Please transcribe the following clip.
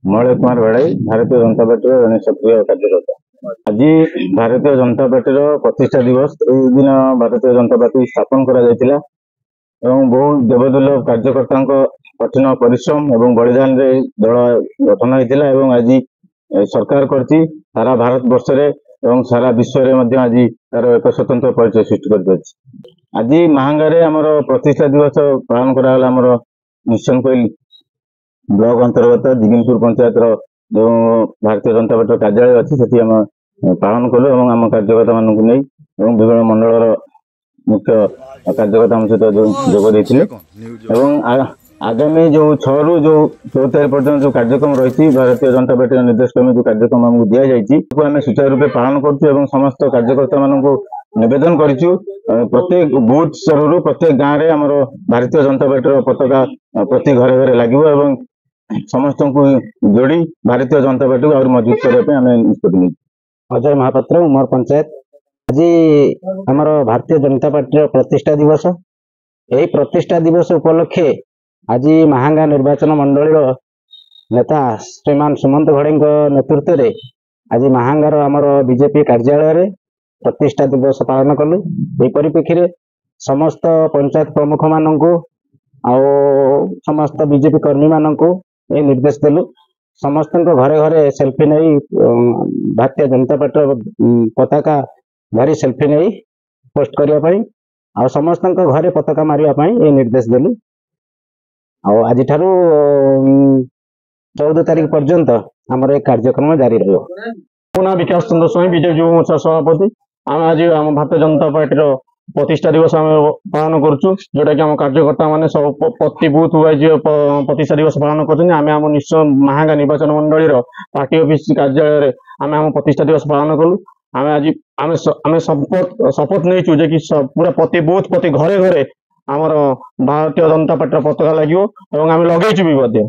Malay Kumar बड़ाई Bharatiya Janata party जन सक्रिय कार्यकर्ता। आज भारतीय जनता पार्टी प्रतिष्ठा दिवस। दिन भारतीय जनता पार्टी स्थापन करा बहु देवदुर्लभ कार्यकर्ता कठिन परिश्रम और बलिदान दल गठन होता है। आज सरकार करछि सारा भारत वर्ष एवं सारा विश्व में आज तार एक स्वतंत्र परिचय सृष्टि कर। आज महांगारे आमर प्रतिष्ठा दिवस पालन कराला निश्चन कोइल ब्लॉक अंतर्गत दिगिनपुर पंचायत जो भारतीय जनता पार्टी कार्यालय अच्छी से आम पालन कलु और आम कार्यकर्ता मानक नहीं विभिन्न मंडल मुख्य कार्यकर्ता सहित जोग देते। आगामी जो 6 रू जो 14 तारीख पर्यटन जो कार्यक्रम रही भारतीय जनता पार्टी निर्देश क्रम जो कार्यक्रम आमको दि जाए आम सुचारू रूप पालन करूँ। समस्त कार्यकर्ता मानक निवेदन करूँ प्रत्येक बूथ स्तर प्रत्येक गाँव में आम भारतीय जनता पार्टी पताका प्रति घरे घरे लगे समस्त को जोड़ी भारतीय जनता पार्टी को मजबूत करने निष्पत्ति। अजय महापात्र उमर पंचायत। आज आमर भारतीय जनता पार्टी प्रतिष्ठा दिवस। यही प्रतिष्ठा दिवस उपलक्षे आज महांगा निर्वाचन मंडल नेता श्रीमान सुमंत घड़े नेतृत्व में आज महांगार आमर बीजेपी कार्यालय प्रतिष्ठा दिवस पालन कलु। परिप्रेक्षी में समस्त पंचायत प्रमुख मानक समस्त बीजेपी कर्मी मानक ये निर्देश देलु समस्त घरे घरे सेल्फी नहीं भारतीय जनता पार्टी पताका धरी सेल्फी नहीं पोस्ट करने आ समस्त घरे पताका मारिया ये निर्देश देलु। आज 14 तारीख पर्यंत आमर एक कार्यक्रम जारी रहा। विकास चंद्र स्वाई बीजेपी युव मोर्चा सभापति। आम आज आम भारतीय जनता पार्टी प्रतिष्ठा दिवस आम पालन करुँ जोटा कि आम कार्यकर्ता मैंने सब प्रति बूथ वाइज प्रतिष्ठा दिवस पालन कर। आम निश्चय महांगा निर्वाचन मंडल पार्टी ऑफिस कार्यालय आम आम प्रतिष्ठा दिवस पालन कलु। आम आज आम शपथ नहीं जे कि पूरा प्रति बूथ प्रति घरे घरे आमर भारतीय जनता पार्टी पताका लगे आम लगे भी।